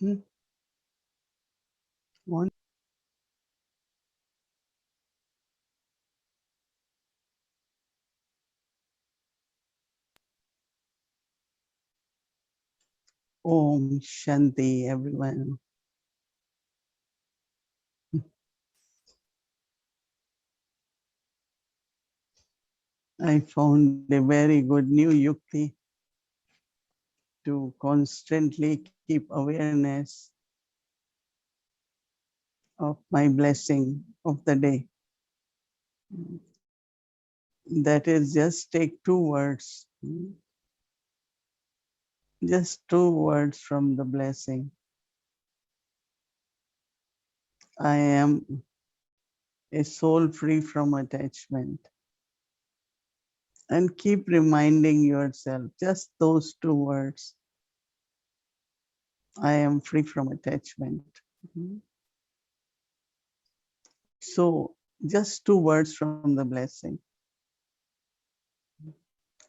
One. Om Shanti, everyone. I found a very good new yukti to constantly keep awareness of my blessing of the day. That is, just take 2 words, just 2 words from the blessing. I am a soul free from attachment. And keep reminding yourself just those 2 words. I am free from attachment. So just 2 words from the blessing.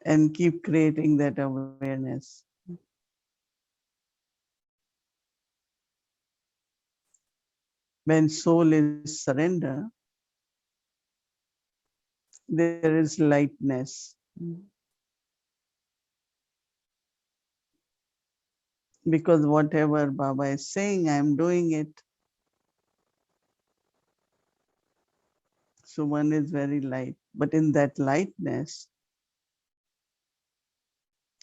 And keep creating that awareness. When soul is surrender, there is lightness. Because whatever Baba is saying, I am doing it. So one is very light. But in that lightness,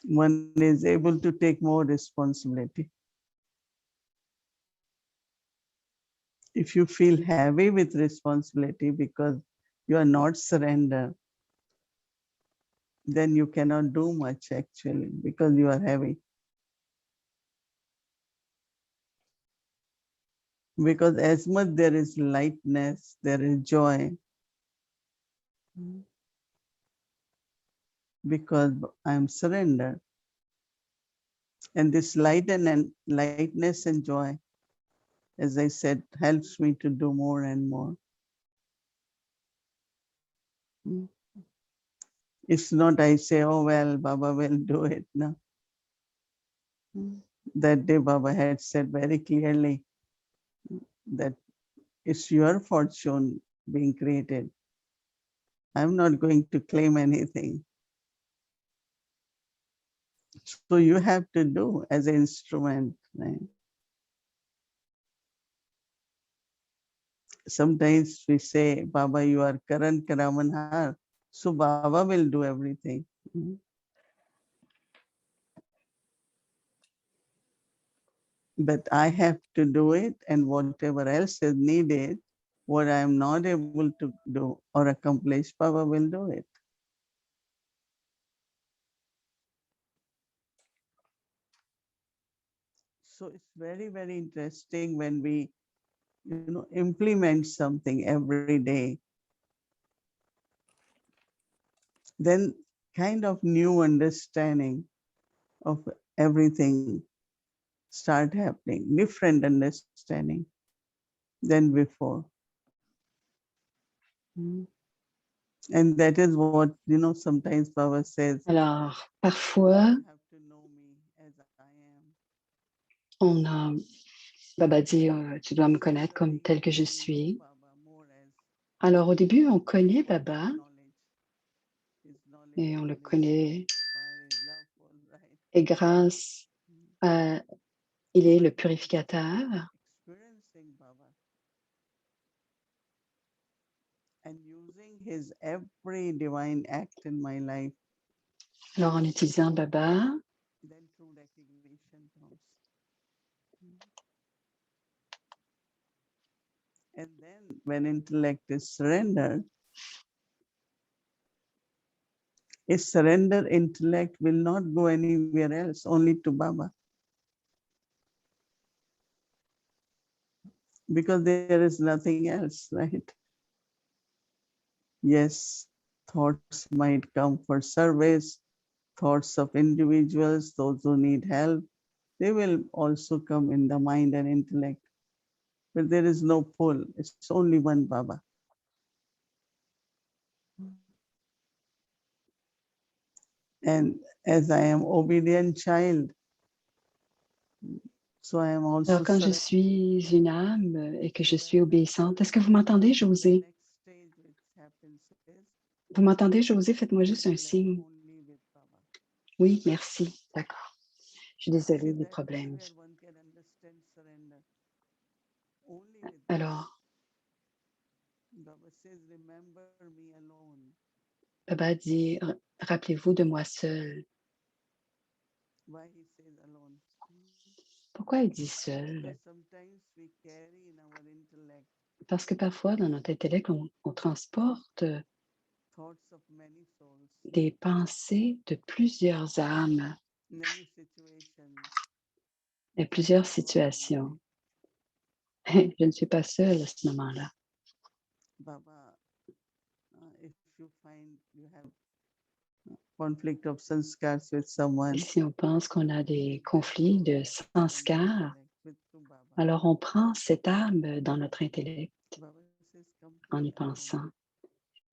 one is able to take more responsibility. If you feel heavy with responsibility because you are not surrender, then you cannot do much actually because you are heavy. Because as much there is lightness, there is joy. Because I am surrendered. And this lightness and joy, as I said, helps me to do more and more. It's not I say, oh, well, Baba will do it. No. That day Baba had said very clearly that it's your fortune being created. I'm not going to claim anything. So you have to do as an instrument. Right? Sometimes we say, Baba, you are Karan Karamanhar. So Baba will do everything. But I have to do it, and whatever else is needed, what I am not able to do or accomplish, Baba will do it. So it's very, very interesting when we, implement something every day. Then kind of new understanding of everything start happening, different understanding than before. And that is what, sometimes Baba says. Alors, parfois, on a, Baba dit, tu dois me connaître comme tel que je suis. Alors, au début, on connaît Baba et on le connaît. Et grâce à, il est le purificateur. Alors, en utilisant Baba, and then when intellect is surrendered, a surrendered intellect will not go anywhere else, only to Baba. Because there is nothing else, right? Yes, thoughts might come for service, thoughts of individuals, those who need help, they will also come in the mind and intellect. But there is no pull, it's only one Baba. And as I am obedient child, So I am also Alors, quand je surrendering suis une âme et que je that suis obéissante, est-ce que vous m'entendez, the José? next stage which happens is Vous m'entendez, José? Faites-moi juste un intellect signe. only with Baba. Oui, merci. D'accord. Je suis See, désolée des that is problèmes. where one can understand surrender. Only with Baba. Alors, Baba says, remember me alone. Baba dit, rappelez-vous de moi seul. Why he says alone? Pourquoi il dit seul? Because sometimes we carry in our intellect Parce que parfois, dans notre intellect, on transporte thoughts of many souls, des pensées de plusieurs âmes many situations. et I plusieurs am not alone. situations. Je ne suis pas seule à ce moment-là. Baba, if you find you have conflict of sanskars with Et someone, si on pense qu'on a des conflits de sanskars, intellect with to Baba. alors on prend cette âme dans notre intellect Baba says, come to en me y alone. pensant.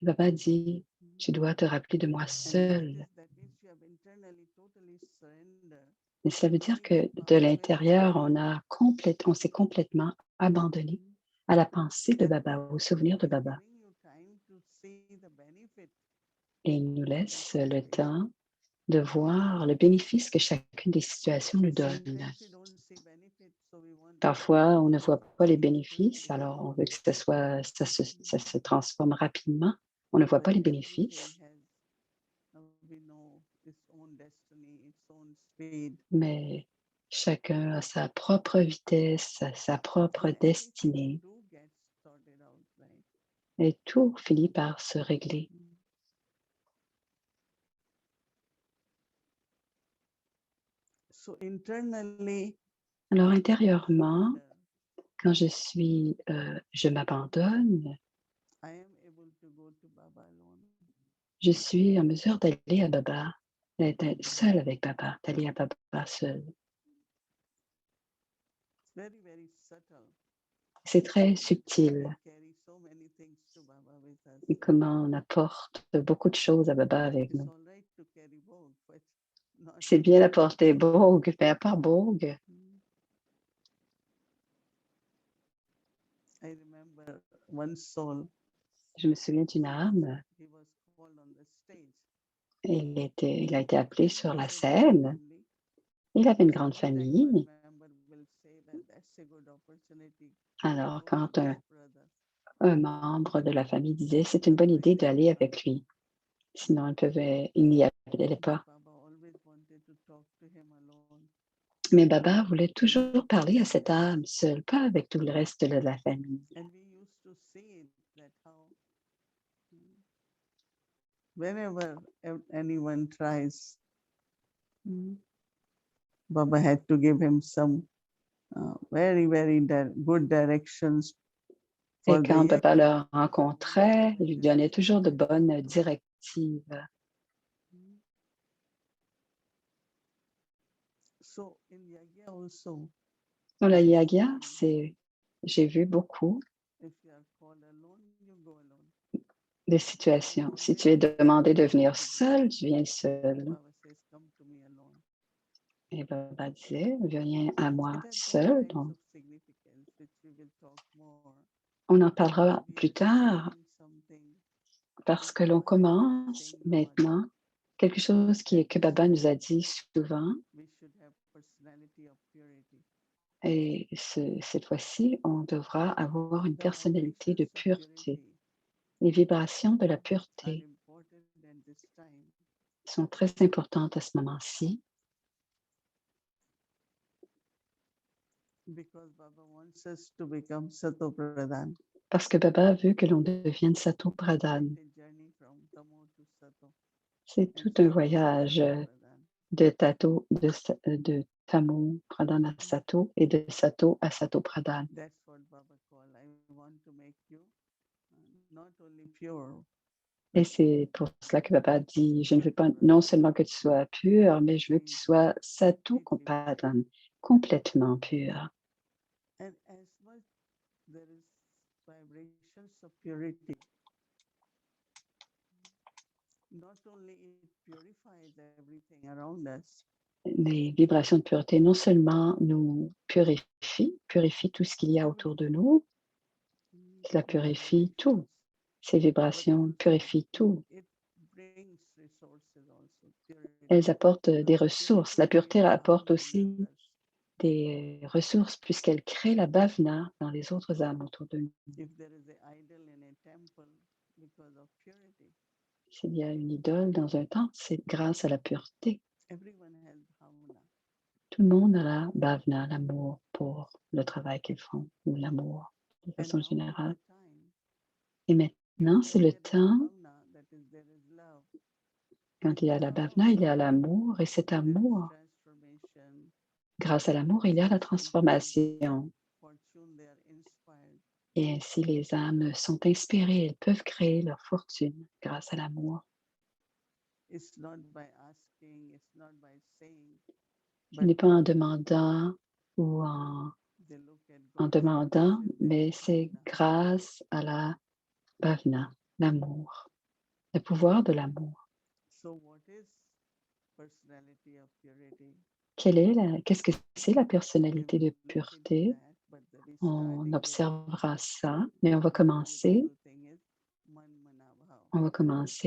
Baba dit, tu dois te rappeler de moi And seul. that means you have internally totally surrendered. Et ça veut dire que de l'intérieur, on s'est complètement abandonné à la pensée de Baba, au souvenir de Baba. Giving you time to see the benefit. Et il nous laisse le temps de voir le bénéfice que chacune des situations nous donne. Sometimes we don't see benefit, so we want Parfois, on ne voit pas les bénéfices, alors on veut que ça se transforme rapidement. On ne voit pas les bénéfices, we know its own destiny, its own speed. mais chacun a sa propre vitesse, sa propre And destinée, everything do get sorted out, right? et tout finit par se régler. So internally, Alors intérieurement, surrender, quand je m'abandonne, I am able to go to Baba alone. je suis en mesure d'aller à Baba, d'être seule avec Baba, d'aller à Baba seule. It's very, very subtle. C'est très We subtil. carry so many things to Baba with us. Et comment on apporte beaucoup de choses à Baba avec It's nous. all right to carry both, but not C'est bien d'apporter Bourg, mais à part Bourg, I remember one soul, je me souviens d'une âme, he was called on the stage. il a été appelé sur He la had a big scène. family. Il avait une grande Every time one famille. member will say that that's a good opportunity Alors, to go quand with that brother. un membre de la famille disait, c'est une bonne idée d'aller avec lui, sinon il n'y allait pas. Baba always wanted to talk to him alone. Mais Baba voulait toujours parler à cette âme seule, pas avec tout le reste de la famille. And we used to see that how whenever anyone tries, Baba had to give him some very, very good directions Et for quand the Baba le rencontrait, il lui donnait toujours de bonnes directives. So in Yagya also, Dans la Yagya, j'ai vu beaucoup if you are called alone, you go alone. de situations. Si tu es demandé de venir seul, tu viens seul. Baba says, come to me alone. Et Baba disait, viens à moi It has all seul. kinds Donc, of significance, which we will talk more. on en parlera We plus are tard starting something parce que which l'on Baba has been commence saying lot. maintenant quelque chose que Baba nous a dit souvent. We should have personality of purity. Et cette fois-ci, on devra avoir une The personnalité de vibrations of pureté. purity Les vibrations de la are pureté important at this time sont très importantes à ce moment-ci because Baba wants us to become Sato Pradhan. parce que Baba veut que l'on devienne Sato Pradhan. Quite a journey from Tamo to Sato. C'est And tout un Sato to voyage Sato Pradhan. de Tamo Pradhan à Sato et de Sato à Sato Pradhan. That's what Baba called. I want to make you not only pure, Et c'est pour cela que Baba dit, je ne veux pas non seulement que tu sois pur, mais je veux que tu sois Sato Pradhan, complètement pur. and as much there is vibrations of purity, not only it purifies everything around us, les vibrations de pureté non seulement nous purifient tout ce qu'il y a autour de nous, cela purifie tout. Ces vibrations purifient tout. Elles apportent des ressources. La pureté apporte aussi des ressources puisqu'elle crée la bhavna dans les autres âmes autour de nous. S'il y a une idole dans un temple, c'est grâce à la pureté. Tout le monde a la bhavna, l'amour pour le travail qu'ils font, ou l'amour de façon générale. Et maintenant, c'est le temps, quand il y a la bhavna, il y a l'amour, et cet amour, grâce à l'amour, il y a la transformation. Et ainsi, les âmes sont inspirées, elles peuvent créer leur fortune grâce à l'amour. Ce n'est pas en demandant ou en demandant, mais c'est grâce à la bhavna, l'amour, le pouvoir de l'amour. Qu'est-ce que c'est la personnalité de pureté? On observera ça, mais on va commencer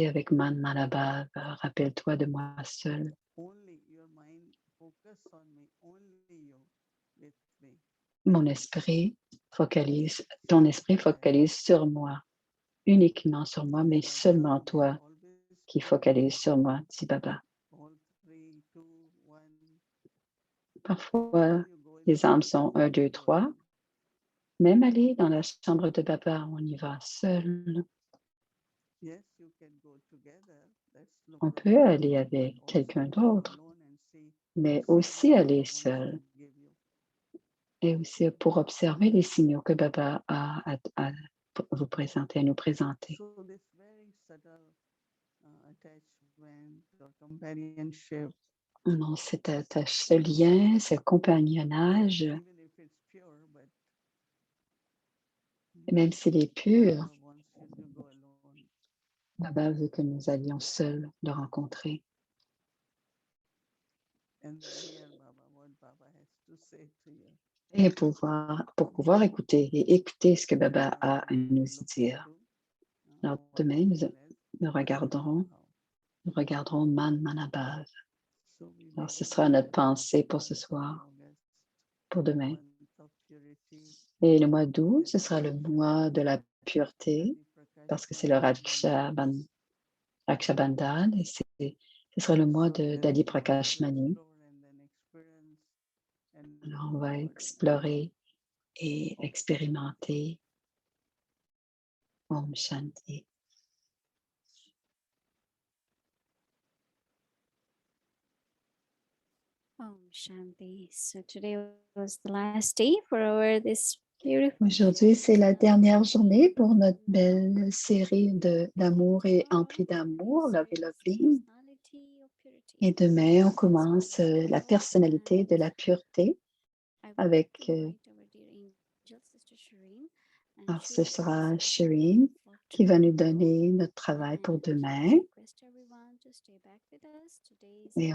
avec Man Manabhav. Rappelle-toi de moi seul. Ton esprit focalise sur moi, uniquement sur moi, mais seulement toi qui focalise sur moi, dit Baba. Parfois, les âmes sont 1, 2, 3. Même aller dans la chambre de Baba, on y va seul. On peut aller avec quelqu'un d'autre, mais aussi aller seul. Et aussi pour observer les signaux que Baba a à vous présenter, à nous présenter. Non, cette attache, ce lien, ce compagnonnage, même s'il est pur, Baba veut que nous allions seuls le rencontrer. Et pour pouvoir écouter et écouter ce que Baba a à nous dire. Alors demain, nous regarderons Man Manabhav. Alors ce sera notre pensée pour ce soir, pour demain. Et le mois d'août, ce sera le mois de la pureté, parce que c'est le Raksha Bandhan, et ce sera le mois d'Adi Prakashmani. Alors on va explorer et expérimenter Om Shanti. Om Shanti. So today was the last day for this beautiful. Aujourd'hui, c'est la dernière journée pour notre belle série d'amour et empli d'amour, Love et Lovely. Et demain, on commence la personnalité de la pureté avec. Alors, ce sera Shireen qui va nous donner notre travail pour demain. Et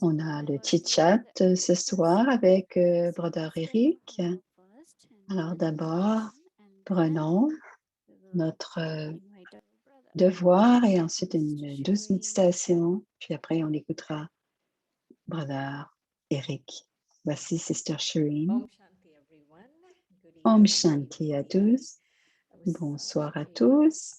on a le chit-chat ce soir avec Brother Eric. Alors d'abord, prenons notre devoir et ensuite une douce méditation. Puis après, on écoutera Brother Eric. Voici Sister Shireen. Om Shanti à tous. Bonsoir à tous.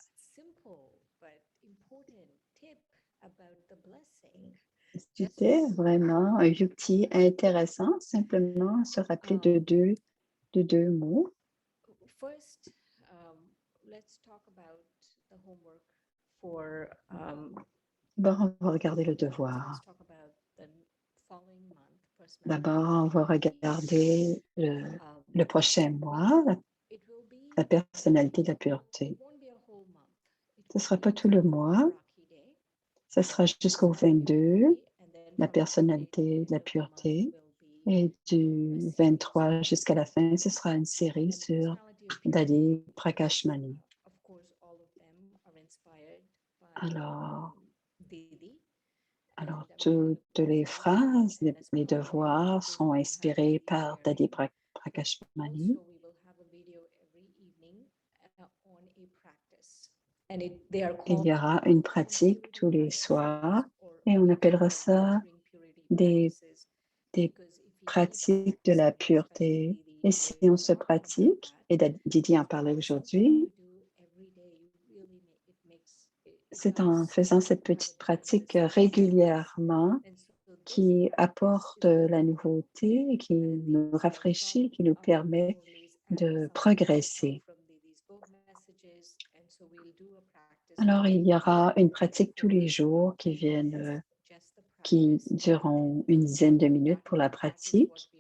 C'était vraiment un outil intéressant, simplement se rappeler de deux mots. First, let's talk about the homework D'abord, on va regarder le devoir. D'abord, on va regarder le prochain mois, la personnalité de la pureté. Ce ne sera pas tout le mois, ce sera jusqu'au 22, la personnalité de la pureté. Et du 23 jusqu'à la fin, ce sera une série sur Dali Prakashmani. Alors, Alors, toutes les phrases, les devoirs sont inspirés par Dadi Prakashmani. Il y aura une pratique tous les soirs et on appellera ça des pratiques de la pureté. Et si on se pratique, et Didi en parlait aujourd'hui, c'est en faisant cette petite pratique régulièrement qui apporte la nouveauté, qui nous rafraîchit, qui nous permet de progresser. Alors, il y aura une pratique tous les jours qui dureront une dizaine de minutes pour la pratique.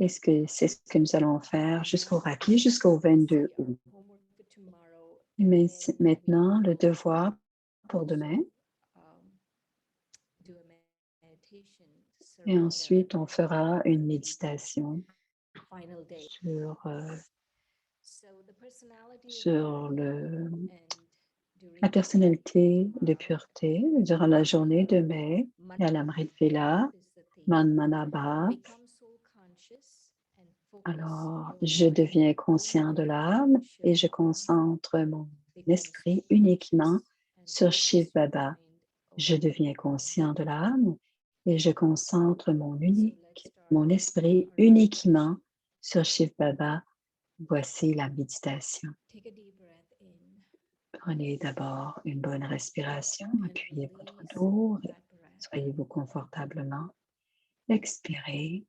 Et c'est ce que nous allons faire jusqu'au Raki, jusqu'au 22 août. Mais maintenant, le devoir pour demain. Et ensuite, on fera une méditation sur la personnalité de pureté durant la journée de mai et à l'Amrit Vela, Manmanabha. Alors, je deviens conscient de l'âme et je concentre mon esprit uniquement sur Shiv Baba. Je deviens conscient de l'âme et je concentre mon esprit uniquement sur Shiv Baba. Voici la méditation. Prenez d'abord une bonne respiration, appuyez votre dos, soyez-vous confortablement. Expirez.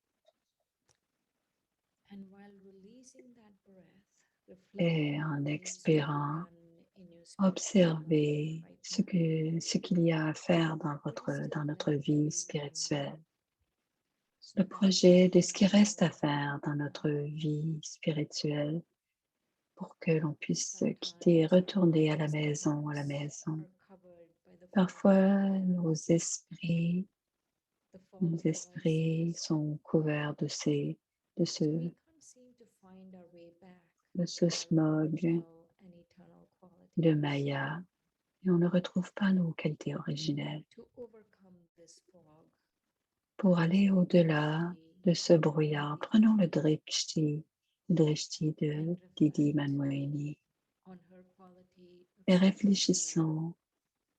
Et en expirant, observez ce qu'il y a à faire dans notre vie spirituelle. Le projet de ce qui reste à faire dans notre vie spirituelle pour que l'on puisse quitter et retourner à la maison, Parfois, nos esprits sont couverts de ce smog de Maya et on ne retrouve pas nos qualités originelles. Pour aller au-delà de ce brouillard, prenons le drishti de Didi Manmohini et réfléchissons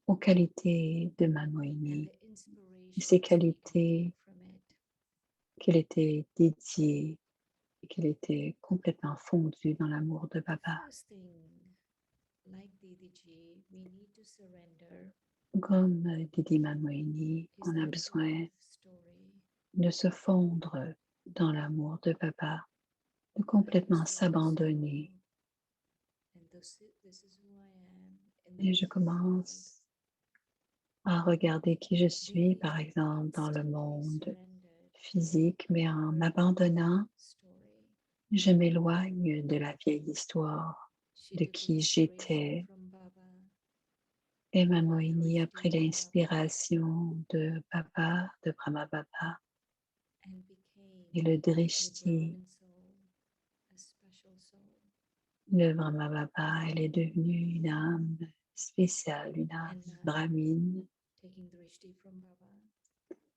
aux qualités de Manmohini et ses qualités qu'elle était dédiée et qu'elle était complètement fondue dans l'amour de Baba. Comme Didi Manmohini, on a besoin de se fondre dans l'amour de Baba, de complètement s'abandonner. Et je commence à regarder qui je suis, par exemple, dans le monde physique, mais en m'abandonnant, je m'éloigne de la vieille histoire de qui j'étais. Et Manmohini a pris l'inspiration de Baba, de Brahma Baba, et le Drishti. Le Brahma Baba, elle est devenue une âme spéciale, une âme brahmine.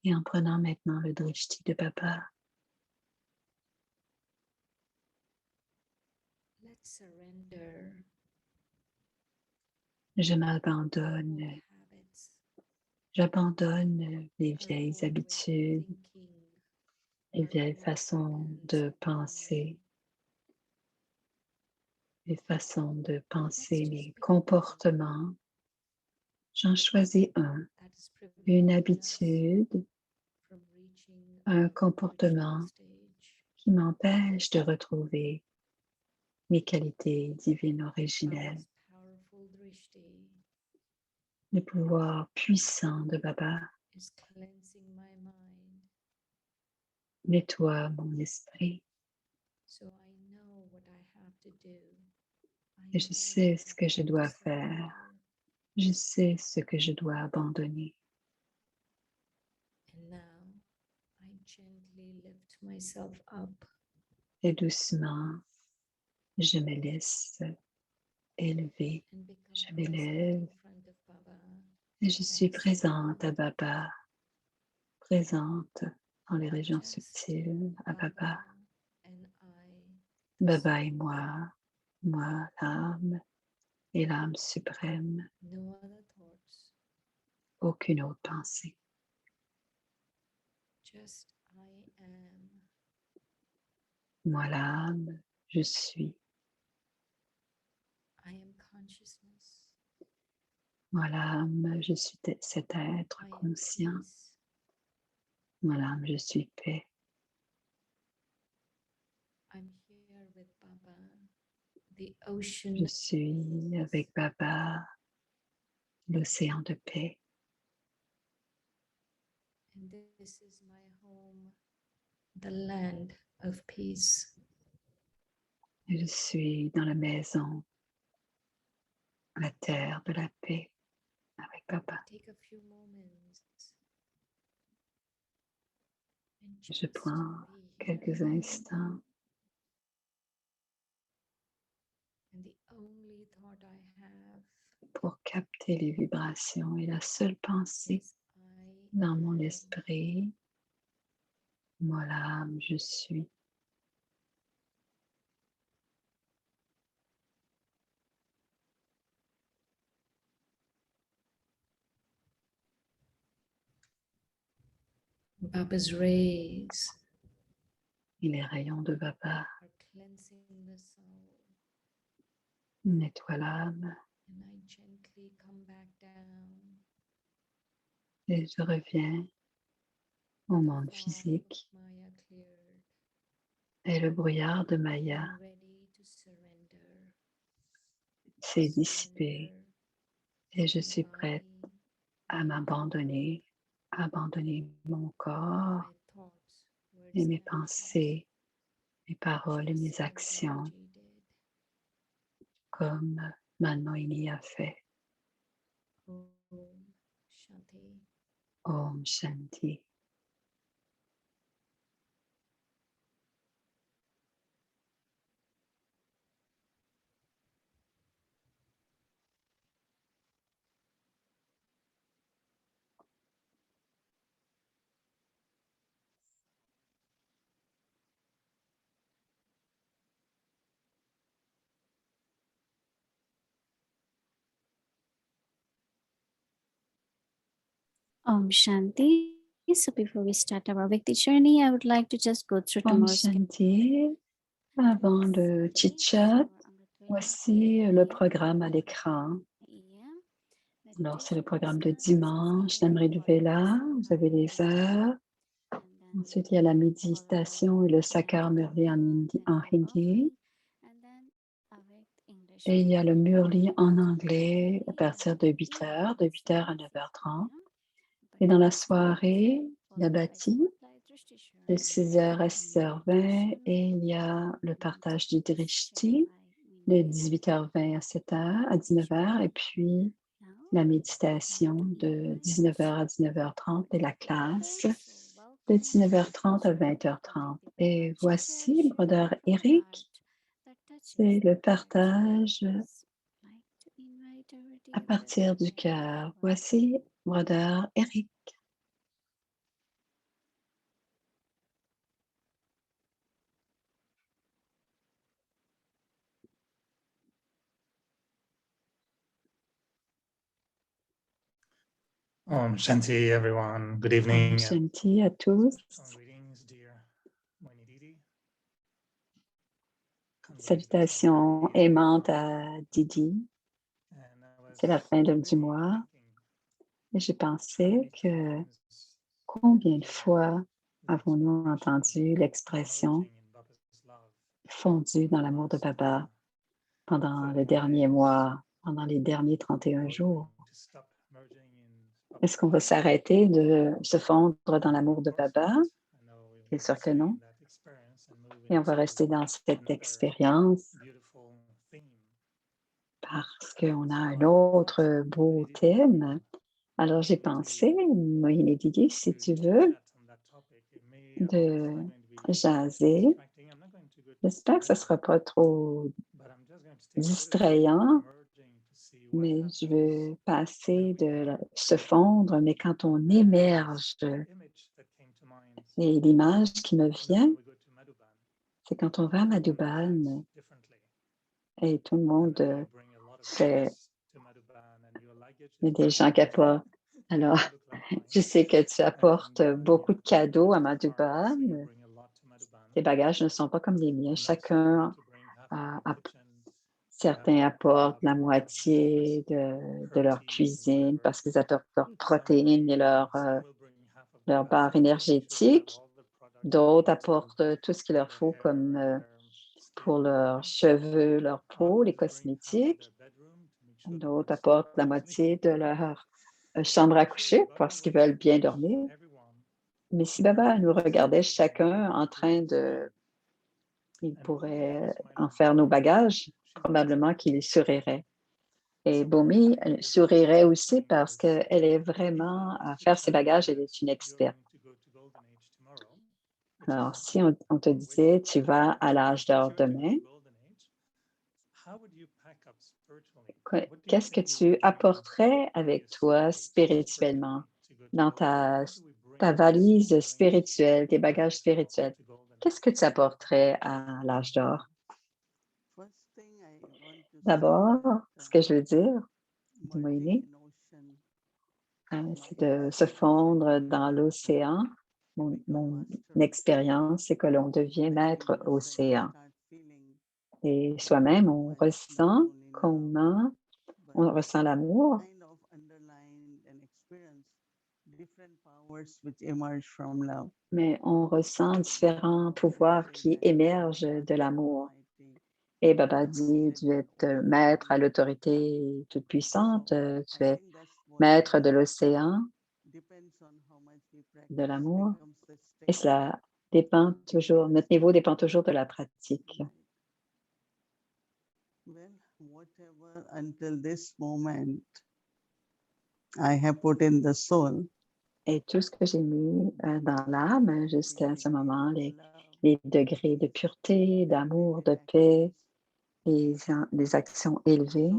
Et en prenant maintenant le Drishti de Baba, je m'abandonne. J'abandonne les vieilles habitudes, les vieilles façons de penser, mes comportements. J'en choisis une habitude, un comportement qui m'empêche de retrouver mes qualités divines originelles. Le pouvoir puissant de Baba nettoie mon esprit. Et je sais ce que je dois faire. Je sais ce que je dois abandonner. Et doucement, je me laisse élever. Je m'élève Et je suis présente à Baba, présente dans les régions subtiles à Baba. Baba et moi l'âme et l'âme suprême, aucune autre pensée. Moi l'âme, je suis. Moi l'âme, je suis cet être conscient. Moi l'âme, je suis paix. Je suis avec Baba, l'océan de paix. Je suis dans la maison, la terre de la paix, avec Baba. Je prends quelques instants pour capter les vibrations et la seule pensée dans mon esprit, moi l'âme, je suis. Baba's rays Et les rayons de Baba are cleansing the soul, nettoient l'âme and I gently come back down. et je reviens au monde Fog of physique Maya cleared, et le brouillard de Maya I'm ready to surrender. s'est dissipé Surrender et je my suis prête body, à m'abandonner, abandonner mon corps my thoughts, words, et mes and actions, pensées, mes paroles et just mes like actions Babaji did. comme Manmohini a fait. Om Shanti. Om Shanti. Om Shanti. So before we start our Vikti journey, I would like to just go through Om tomorrow's Shanti. Avant le chit-chat, voici le programme à l'écran. Alors, c'est le programme de dimanche, l'Amrit Vela. Vous avez les heures. Ensuite, il y a la méditation et le Sakar Murli en hindi. Et il y a le Murli en anglais à partir de 8 heures, de 8 heures à 9h30. Et dans la soirée, la bâtie de 6 heures à 6h20. Et il y a le partage du Drishti de 18h20 à 7h, à 19h. Et puis, la méditation de 19h à 19h30 et la classe de 19h30 à 20h30. Et voici, Brother Eric, c'est le partage à partir du cœur. Voici, Brother Eric. Om Shanti, everyone. Good Om evening. Shanti à tous. Greetings, dear Moini Didi. Salutations aimantes à Didi. C'est la fin du mois. Et j'ai pensé que combien de fois avons-nous entendu l'expression fondue dans l'amour de Baba pendant le dernier mois, pendant les derniers 31 jours? Est-ce qu'on va s'arrêter de se fondre dans l'amour de Baba? Bien sûr que non. Et on va rester dans cette expérience parce qu'on a un autre beau thème. Alors, j'ai pensé, Moïne Didi, si tu veux, de jaser. J'espère que ce ne sera pas trop distrayant. mais je veux passer de se fondre, mais quand on émerge, et l'image qui me vient, c'est quand on va à Madhuban et tout le monde fait, il y a des gens qui apportent. Alors, je sais que tu apportes beaucoup de cadeaux à Madhuban. Tes bagages ne sont pas comme les miens. Chacun certains apportent la moitié de leur cuisine parce qu'ils apportent leurs protéines et leur barre énergétique. D'autres apportent tout ce qu'il leur faut comme pour leurs cheveux, leur peau, les cosmétiques. D'autres apportent la moitié de leur chambre à coucher parce qu'ils veulent bien dormir. Mais si Baba nous regardait chacun en train de... Il pourrait en faire nos bagages, probablement qu'il sourirait. Et Bomi sourirait aussi parce qu'elle est vraiment à faire ses bagages, elle est une experte. Alors, si on te disait, tu vas à l'âge d'or demain, qu'est-ce que tu apporterais avec toi spirituellement dans ta valise spirituelle, tes bagages spirituels? Qu'est-ce que tu apporterais à l'âge d'or? D'abord, ce que je veux dire, c'est de se fondre dans l'océan. Mon expérience, c'est que l'on devient maître océan. Et soi-même, on ressent comment on ressent l'amour. Mais on ressent différents pouvoirs qui émergent de l'amour. Et Baba dit, tu es maître à l'autorité toute puissante, tu es maître de l'océan, de l'amour. Et cela dépend toujours, notre niveau dépend toujours de la pratique. Et tout ce que j'ai mis dans l'âme jusqu'à ce moment, les degrés de pureté, d'amour, de paix, les actions élevées.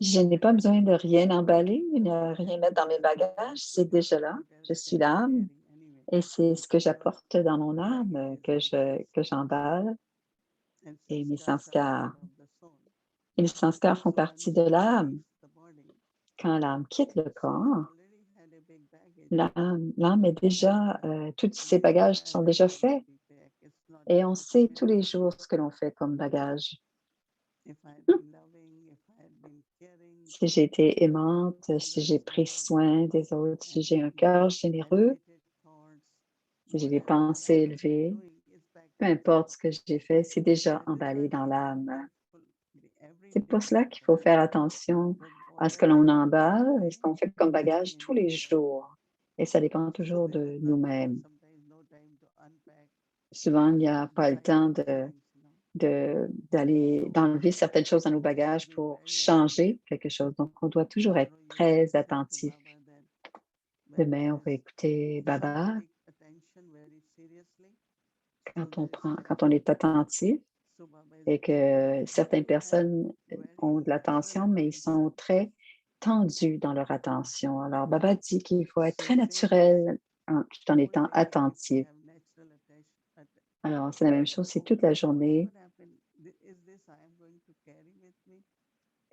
Je n'ai pas besoin de rien emballer, de rien mettre dans mes bagages, c'est déjà là. Je suis l'âme et c'est ce que j'apporte dans mon âme que j'emballe. Et mes sanskars font partie de l'âme. Quand l'âme quitte le corps, l'âme est déjà, tous ses bagages sont déjà faits. Et on sait tous les jours ce que l'on fait comme bagage. Si j'ai été aimante, si j'ai pris soin des autres, si j'ai un cœur généreux, si j'ai des pensées élevées, peu importe ce que j'ai fait, c'est déjà emballé dans l'âme. C'est pour cela qu'il faut faire attention à ce que l'on emballe et ce qu'on fait comme bagage tous les jours. Et ça dépend toujours de nous-mêmes. Souvent, il n'y a pas le temps d'enlever certaines choses dans nos bagages pour changer quelque chose. Donc, on doit toujours être très attentif. Demain, on va écouter Baba. Quand on est attentif et que certaines personnes ont de l'attention, mais ils sont très tendus dans leur attention. Alors, Baba dit qu'il faut être très naturel tout en étant attentif. Alors, c'est la même chose, c'est toute la journée.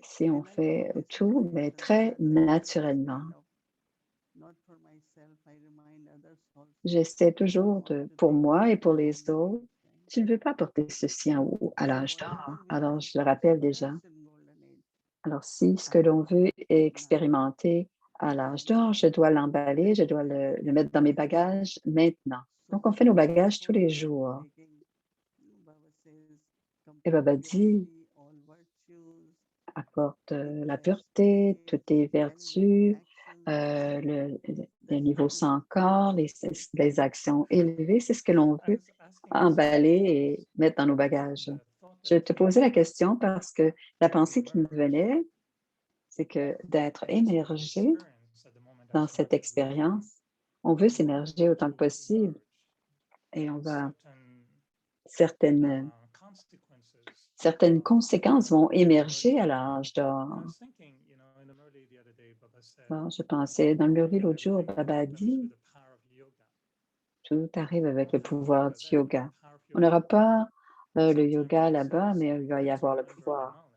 Si on fait tout, mais très naturellement. J'essaie toujours pour moi et pour les autres, tu ne veux pas porter ceci à l'âge d'or. Alors, je le rappelle déjà. Alors, si ce que l'on veut expérimenter à l'âge d'or, je dois l'emballer, je dois le mettre dans mes bagages maintenant. Donc, on fait nos bagages tous les jours. Et Baba dit, apporte la pureté, toutes tes vertus, le niveau sans corps, les actions élevées, c'est ce que l'on veut emballer et mettre dans nos bagages. Je te posais la question parce que la pensée qui me venait, c'est que d'être émergé dans cette expérience, on veut s'émerger autant que possible et on va certaines Certaines conséquences vont émerger à l'âge d'or. Alors, je pensais, dans le Murli l'autre jour, Baba a dit, tout arrive avec le pouvoir du yoga. On n'aura pas le yoga là-bas, mais il va y avoir le pouvoir.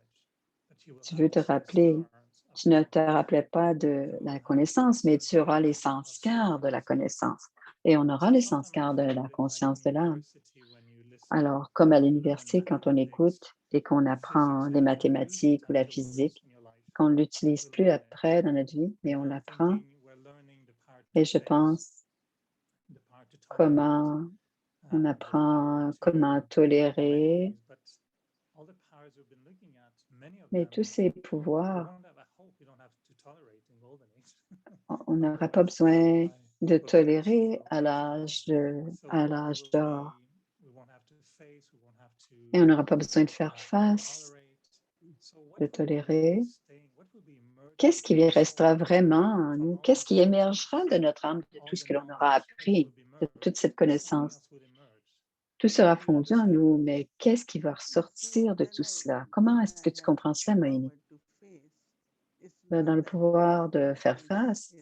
Tu veux te rappeler, tu ne te rappelais pas de la connaissance, mais tu auras les sanskars de la connaissance. Et on aura les sanskars de la conscience de l'âme. Alors, comme à l'université, quand on écoute et qu'on apprend les mathématiques ou la physique, qu'on ne l'utilise plus après dans notre vie, mais on l'apprend. Et je pense comment on apprend comment tolérer, mais tous ces pouvoirs, on n'aura pas besoin de tolérer à l'âge d'or. Et on n'aura pas besoin de faire face, de tolérer. Qu'est-ce qui restera vraiment en nous? Qu'est-ce qui émergera de notre âme, de tout ce que l'on aura appris, de toute cette connaissance? Tout sera fondu en nous, mais qu'est-ce qui va ressortir de tout cela? Comment est-ce que tu comprends cela, Moïni? Dans le pouvoir de faire face,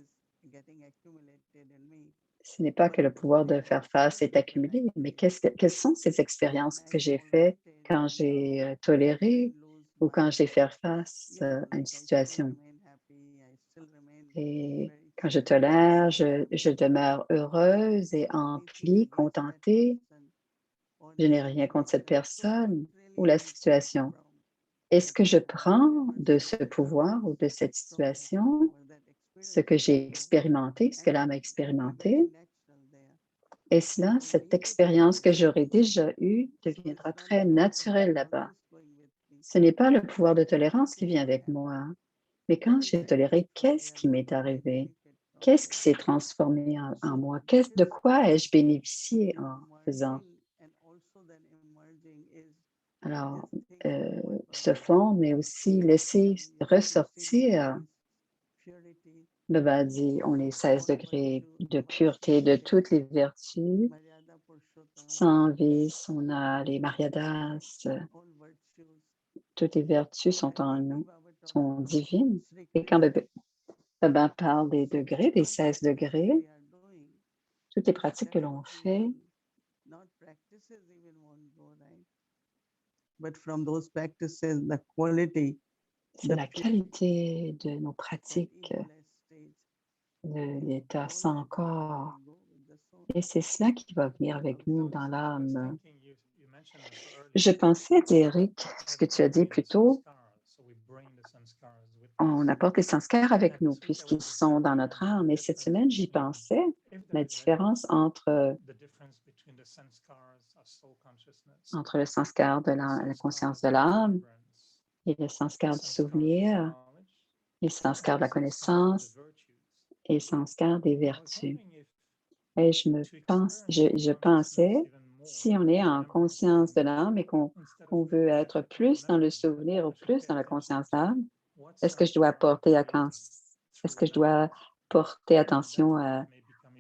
ce n'est pas que le pouvoir de faire face est accumulé, mais quelles sont ces expériences que j'ai faites quand j'ai toléré ou quand j'ai fait face à une situation? Et quand je tolère, je demeure heureuse et emplie, contentée. Je n'ai rien contre cette personne ou la situation. Est-ce que je prends de ce pouvoir ou de cette situation ce que j'ai expérimenté, ce que l'âme a expérimenté? Et cela, cette expérience que j'aurais déjà eue deviendra très naturelle là-bas. Ce n'est pas le pouvoir de tolérance qui vient avec moi, mais quand j'ai toléré, qu'est-ce qui m'est arrivé? Qu'est-ce qui s'est transformé en moi? De quoi ai-je bénéficié en faisant? Alors, se fondre, mais aussi laisser ressortir. Baba a dit, on est 16 degrés de pureté de toutes les vertus. Sans vice, on a les Maryadas. Toutes les vertus sont en nous, sont divines. Et quand Baba parle des degrés, des 16 degrés, toutes les pratiques que l'on fait, c'est la qualité de nos pratiques, de l'état sans corps. Et c'est cela qui va venir avec nous dans l'âme. Je pensais, Eric, ce que tu as dit plus tôt, on apporte les sanskars avec nous puisqu'ils sont dans notre âme. Et cette semaine, j'y pensais, la différence entre le sanskar de la conscience de l'âme et le sanskar du souvenir, et le sanskar de la connaissance et le sanskar des vertus. Et je pensais, si on est en conscience de l'âme et qu'on veut être plus dans le souvenir ou plus dans la conscience d'âme, est-ce que je dois porter attention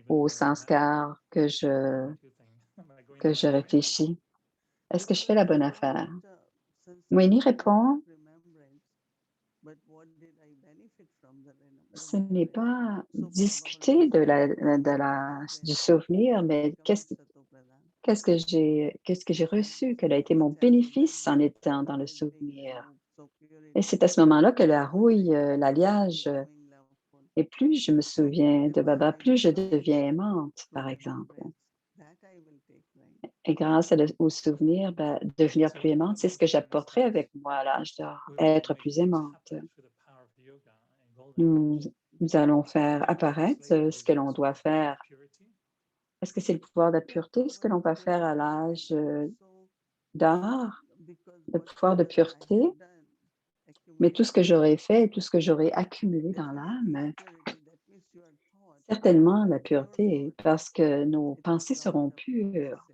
au sanskar que je réfléchis? Est-ce que je fais la bonne affaire? Moïni répond, ce n'est pas discuter du souvenir, mais qu'est-ce que j'ai reçu, quel a été mon bénéfice en étant dans le souvenir. Et c'est à ce moment-là que la rouille, l'alliage, et plus je me souviens de Baba, plus je deviens aimante, par exemple. Et grâce au souvenir, devenir plus aimante, c'est ce que j'apporterai avec moi à l'âge d'or, être plus aimante. Nous allons faire apparaître ce que l'on doit faire. Est-ce que c'est le pouvoir de la pureté, ce que l'on va faire à l'âge d'or, le pouvoir de pureté? Mais tout ce que j'aurai fait et tout ce que j'aurai accumulé dans l'âme, certainement la pureté, parce que nos pensées seront pures.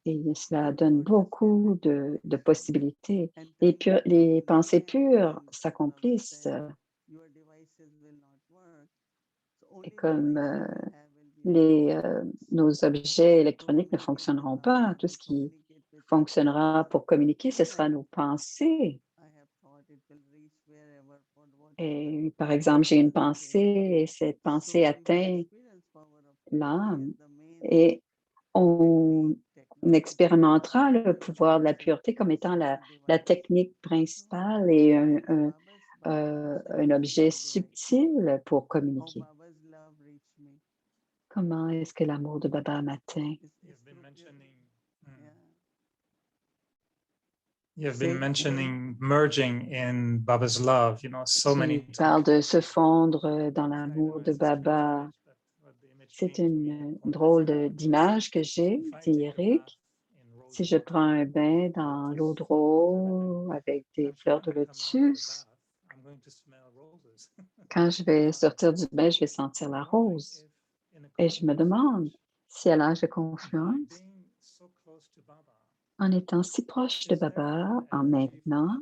Et cela donne beaucoup de possibilités. Les pensées pures s'accomplissent. Et comme nos objets électroniques ne fonctionneront pas, tout ce qui fonctionnera pour communiquer, ce sera nos pensées. Et par exemple, j'ai une pensée et cette pensée atteint l'âme et on expérimentera le pouvoir de la pureté comme étant la technique principale et un objet subtil pour communiquer. Comment est-ce que l'amour de Baba m'atteint? You've been mentioning merging in Baba's love, so many Tu parles times. de se fondre dans l'amour de Baba. C'est une drôle d'image que j'ai, dit Eric. Si je prends un bain dans l'eau de rose avec des fleurs de lotus, quand je vais sortir du bain, je vais sentir la rose. Et je me demande si à l'âge de confluence, en étant si proche de Baba, en maintenant,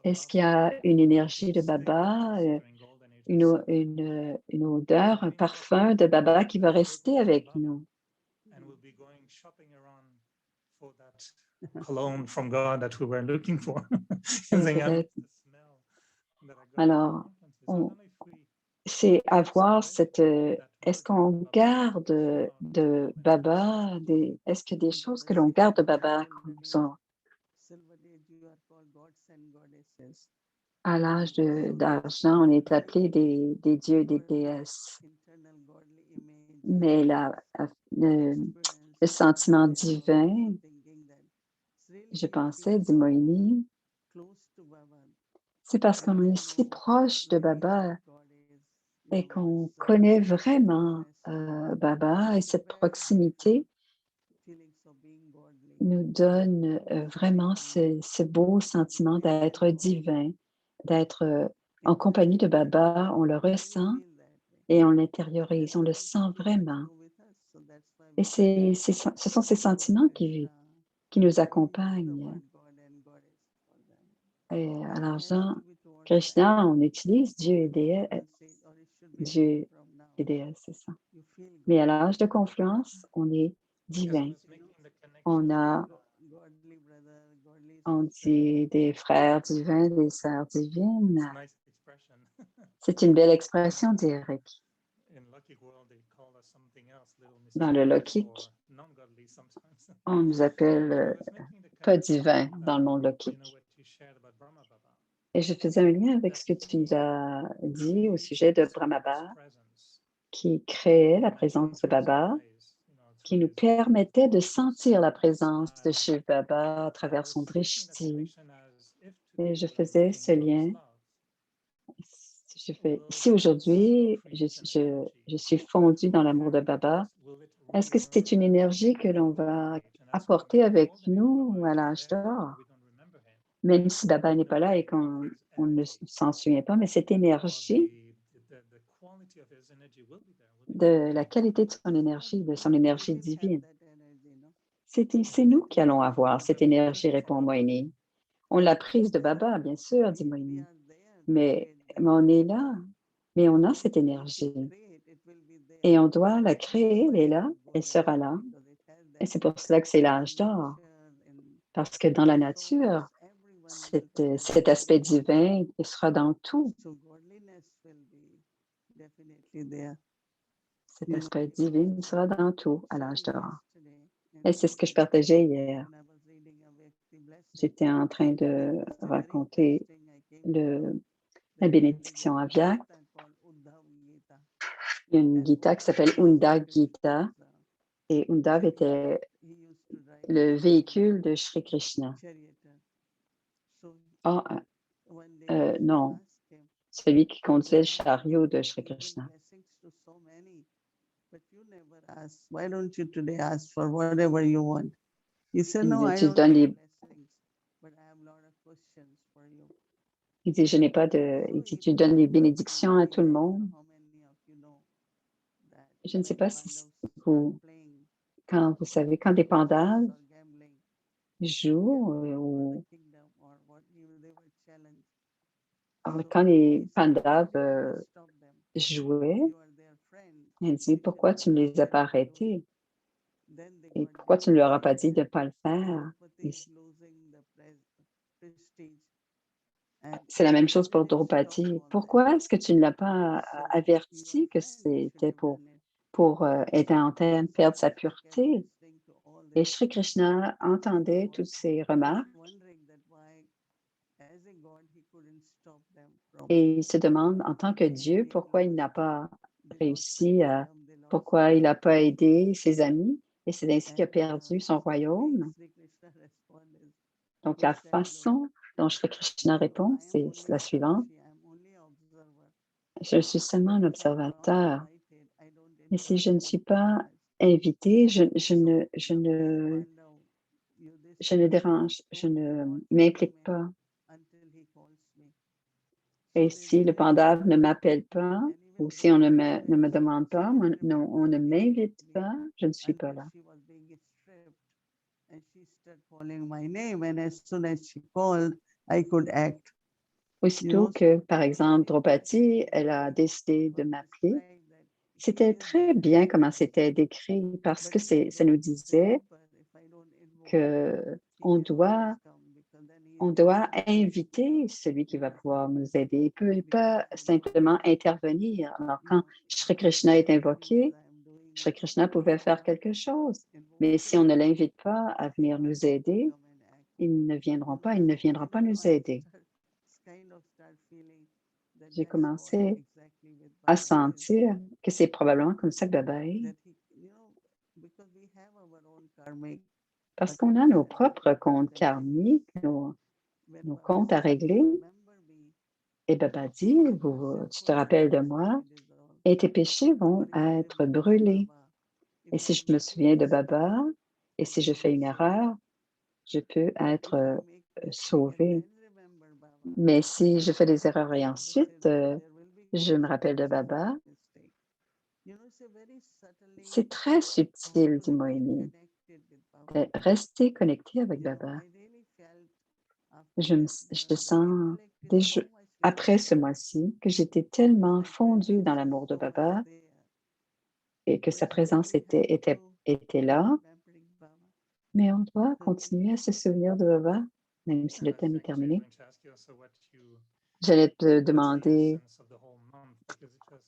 est-ce qu'il y a une énergie de Baba, une odeur, un parfum de Baba qui va rester avec nous? Cologne from God that we were looking for. Alors, c'est avoir cette... Est-ce qu'on garde de Baba, est-ce qu'il y a des choses que l'on garde de Baba comme ça? À l'âge d'argent, on est appelé des dieux et des déesses. Mais le sentiment divin, je pensais, dit Moïni, c'est parce qu'on est si proche de Baba et qu'on connaît vraiment Baba et cette proximité nous donne vraiment ce beau sentiment d'être divin, d'être en compagnie de Baba, on le ressent et on l'intériorise, on le sent vraiment. Et ce sont ces sentiments qui nous accompagnent. Et à l'argent, Krishna, on utilise Dieu et déesse, c'est ça. Mais à l'âge de confluence, on est divin. On dit des frères divins, des sœurs divines. C'est une belle expression, dit Eric. Dans le Lokik, on nous appelle pas divin dans le monde Lokik. Et je faisais un lien avec ce que tu nous as dit au sujet de Brahmababa, qui créait la présence de Baba, qui nous permettait de sentir la présence de Shiv Baba à travers son drishti. Et je faisais ce lien. Si aujourd'hui, je suis fondue dans l'amour de Baba, est-ce que c'est une énergie que l'on va apporter avec nous à l'âge d'or? Même si Baba n'est pas là et qu'on ne s'en souvient pas, mais cette énergie, de la qualité de son énergie divine, c'est nous qui allons avoir cette énergie, répond Moïni. On l'a prise de Baba, bien sûr, dit Moïni, mais on est là, mais on a cette énergie et on doit la créer, elle est là, elle sera là. Et c'est pour cela que c'est l'âge d'or, parce que dans la nature, cet aspect divin il sera dans tout. Cet aspect divin sera dans tout à l'âge d'or. Et c'est ce que je partageais hier. J'étais en train de raconter la bénédiction Avyak. Il y a une Gita qui s'appelle Unda Gita et Undav était le véhicule de Shri Krishna. Non, celui qui conduisait le chariot de Shri Krishna. Why don't you today ask for whatever you want? You say, no, I Tu don't donnes need les... blessings, but I have a lot of questions for you. Il dit, il dit, tu donnes les bénédictions à tout le monde. Je ne sais pas si quand vous savez, quand des pandas jouent ou quand les pandas jouaient, il dit, pourquoi tu ne les as pas arrêtés? Et pourquoi tu ne leur as pas dit de ne pas le faire? C'est la même chose pour Draupadi. Pourquoi est-ce que tu ne l'as pas averti que c'était pour être en train de perdre sa pureté? Et Shri Krishna entendait toutes ces remarques et il se demande en tant que Dieu pourquoi il n'a pas réussi pourquoi il n'a pas aidé ses amis et c'est ainsi qu'il a perdu son royaume. Donc la façon dont Shri Krishna répond, c'est la suivante. Je suis seulement un observateur. Et si je ne suis pas invité, je ne dérange, je ne m'implique pas. Et si le pandave ne m'appelle pas, ou si on ne me demande pas, on ne m'invite pas, je ne suis pas là. Aussitôt que, par exemple, Draupadi, elle a décidé de m'appeler, c'était très bien comment c'était décrit parce que ça nous disait qu'on doit inviter celui qui va pouvoir nous aider. Il ne peut pas simplement intervenir. Alors, quand Shri Krishna est invoqué, Shri Krishna pouvait faire quelque chose. Mais si on ne l'invite pas à venir nous aider, il ne viendra pas nous aider. J'ai commencé à sentir que c'est probablement comme ça que Baba est. Parce qu'on a nos propres comptes karmiques, nos comptes à régler. Et Baba dit, tu te rappelles de moi, et tes péchés vont être brûlés. Et si je me souviens de Baba, et si je fais une erreur, je peux être sauvé. Mais si je fais des erreurs et ensuite, je me rappelle de Baba, c'est très subtil, dit Moïni, de rester connecté avec Baba. Je sens déjà, après ce mois-ci, que j'étais tellement fondue dans l'amour de Baba et que sa présence était là, mais on doit continuer à se souvenir de Baba, même si le thème est terminé. J'allais te demander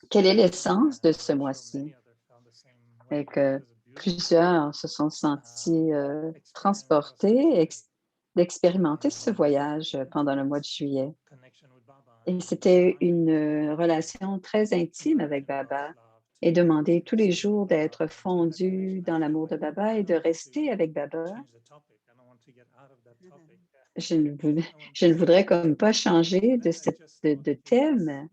quelle est l'essence de ce mois-ci et que plusieurs se sont sentis transportés d'expérimenter ce voyage pendant le mois de juillet. Et c'était une relation très intime avec Baba et demander tous les jours d'être fondu dans l'amour de Baba et de rester avec Baba. Je ne voudrais comme pas changer de thème,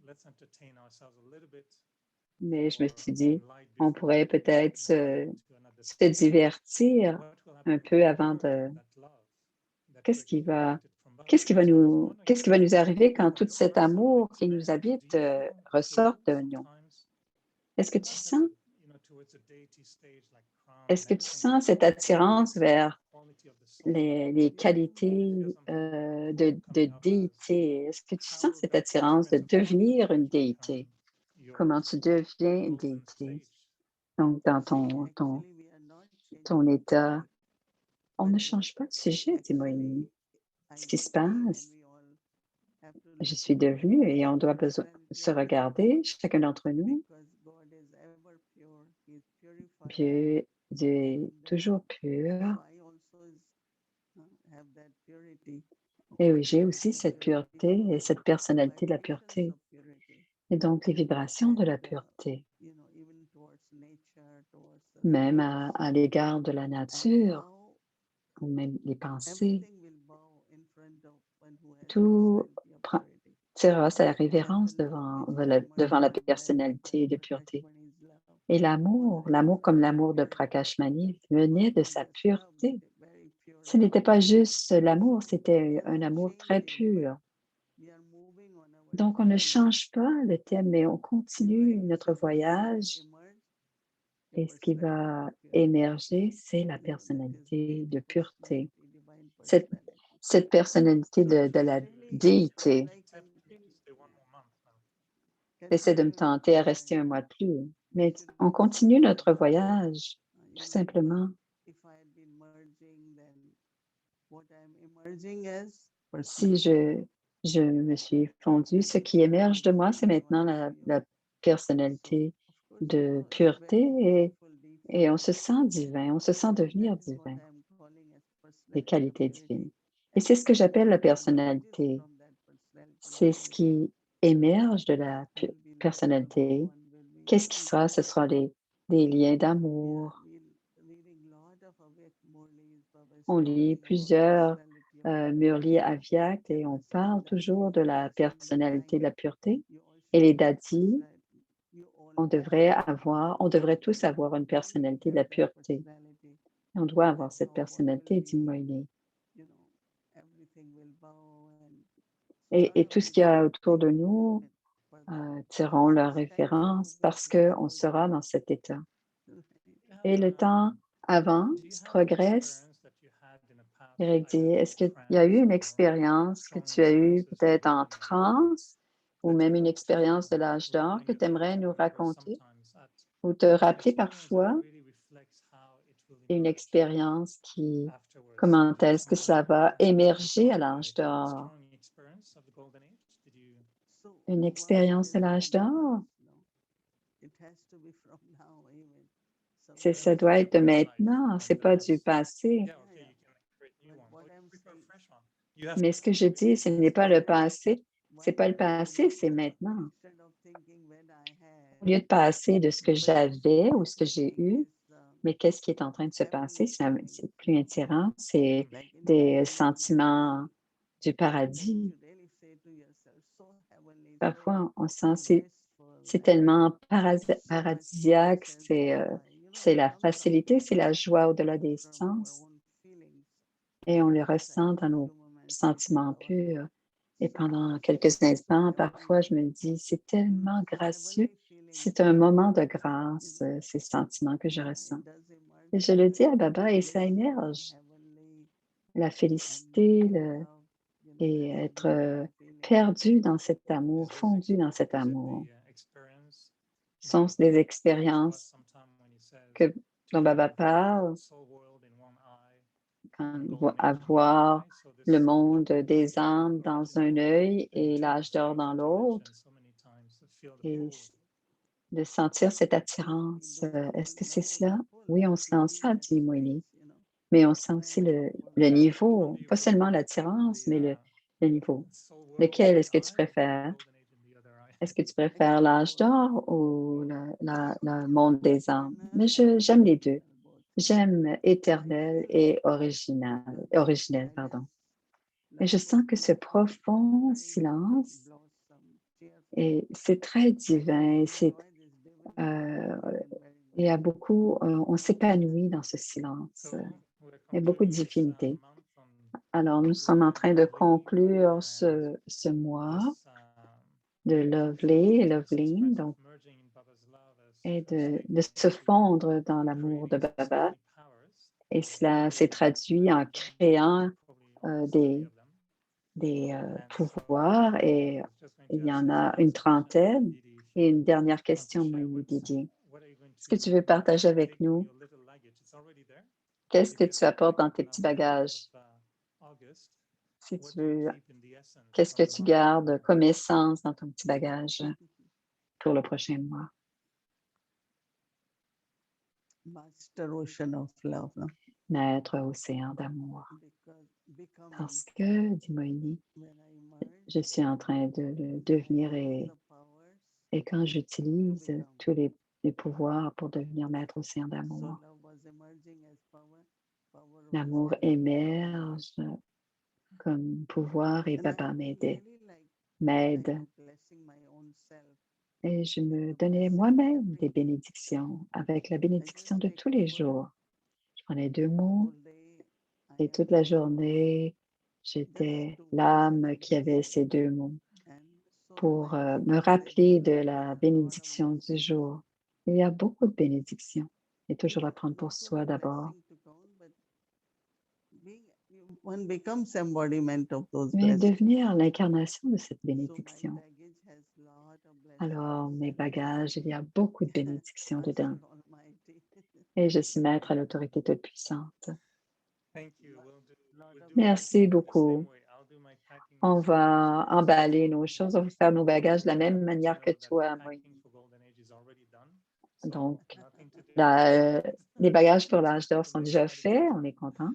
mais je me suis dit, on pourrait peut-être se divertir un peu avant de... Qu'est-ce qui va nous arriver quand tout cet amour qui nous habite ressort de nous? Est-ce que tu sens cette attirance vers les qualités de déité? Est-ce que tu sens cette attirance de devenir une déité? Comment tu deviens une déité? Donc, dans ton état, on ne change pas de sujet, dit Moïni. Ce qui se passe, je suis devenue et on doit se regarder, chacun d'entre nous. Dieu est toujours pur. Et oui, j'ai aussi cette pureté et cette personnalité de la pureté. Et donc, les vibrations de la pureté, même à l'égard de la nature, ou même les pensées, tout tirera sa révérence devant la personnalité de pureté. Et l'amour comme l'amour de Prakashmani, venait de sa pureté. Ce n'était pas juste l'amour, c'était un amour très pur. Donc, on ne change pas le thème, mais on continue notre voyage. Et ce qui va émerger, c'est la personnalité de pureté. Cette personnalité de la déité. Essaie de me tenter à rester un mois de plus. Mais on continue notre voyage, tout simplement. emerging as Si personality. je me suis fondue, ce qui émerge de moi, c'est maintenant la personnalité Of course, de it's pureté very beautiful, et on deep se sent divin, on se sent devenir That is what divin, I'm calling as des personality qualités of divines. purity. Et c'est ce que j'appelle la Everything emerges personnalité. from that personality of C'est ce purity. qui émerge de la Will be love personnalité. and will be Qu'est-ce qui and sera? Ce sera des liens yeah, d'amour. we're reading lot of Avyak Murlis, Baba's On lit story about plusieurs personality of purity. Murli Avyakt et on parle toujours de la personnalité de la pureté. Et les dadis, on devrait tous avoir une personnalité de la pureté. On doit avoir cette personnalité, dit Moïse. Et tout ce qu'il y a autour de nous tireront leur référence parce qu'on sera dans cet état. Et le temps avance, progresse. Eric dit, est-ce qu'il y a eu une expérience que tu as eue peut-être en transe ou même une expérience de l'âge d'or que tu aimerais nous raconter ou te rappeler parfois une expérience qui, comment est-ce que ça va émerger à l'âge d'or? Une expérience de l'âge d'or? Ça doit être de maintenant, c'est pas du passé. Mais ce que je dis, ce n'est pas le passé, c'est pas le passé, c'est maintenant. Au lieu de passer de ce que j'avais ou ce que j'ai eu, mais qu'est-ce qui est en train de se passer? C'est plus attirant, c'est des sentiments du paradis. Parfois, on sent c'est tellement paradisiaque, c'est la facilité, c'est la joie au-delà des sens. Et on le ressent dans nos sentiments purs. Et pendant quelques instants, parfois, je me dis, c'est tellement gracieux. C'est un moment de grâce, ces sentiments que je ressens. Et je le dis à Baba et ça émerge. La félicité et être perdu dans cet amour, fondu dans cet amour. Sont des expériences dont Baba parle quand avoir le monde des âmes dans un œil et l'âge d'or dans l'autre, et de sentir cette attirance. Est-ce que c'est cela? Oui, on se lance ça, dit Moïse. Mais on sent aussi le niveau, pas seulement l'attirance, mais le niveau. Lequel est-ce que tu préfères? Est-ce que tu préfères l'âge d'or ou le monde des âmes? Mais j'aime les deux. J'aime éternel et originel, pardon. Et je sens que ce profond silence, et c'est très divin, il y a beaucoup, on s'épanouit dans ce silence. Il y a beaucoup de divinité. Alors, nous sommes en train de conclure ce mois de Loveline, donc, et de se fondre dans l'amour de Baba. Et cela s'est traduit en créant des pouvoirs, et il y en a une trentaine. Et une dernière question, Didier. Est-ce que tu veux partager avec nous? Qu'est-ce que tu apportes dans tes petits bagages? Si tu veux, qu'est-ce que tu gardes comme essence dans ton petit bagage pour le prochain mois? Master Ocean of Love. Maître océan d'amour. Parce que, dit Moïni, je suis en train de le devenir et quand j'utilise tous les pouvoirs pour devenir maître océan d'amour, l'amour émerge comme pouvoir et Baba m'aide. Et je me donnais moi-même des bénédictions avec la bénédiction de tous les jours. Je prenais 2 mots et toute la journée, j'étais l'âme qui avait ces 2 mots pour me rappeler de la bénédiction du jour. Il y a beaucoup de bénédictions et toujours la prendre pour soi d'abord. Mais devenir l'incarnation de cette bénédiction. Alors, mes bagages, il y a beaucoup de bénédictions dedans. Et je suis maître à l'autorité toute puissante. Merci beaucoup. On va emballer nos choses, on va faire nos bagages de la même manière que toi, Moïse. Donc, les bagages pour l'âge d'or sont déjà faits, on est content.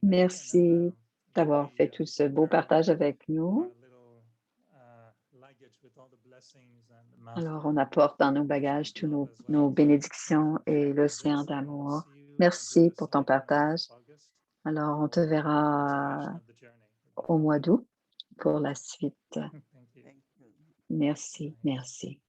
Merci d'avoir fait tout ce beau partage avec nous. Alors, on apporte dans nos bagages tous nos bénédictions et l'océan d'amour. Merci pour ton partage. Alors, on te verra au mois d'août pour la suite. Thank you. Merci, merci.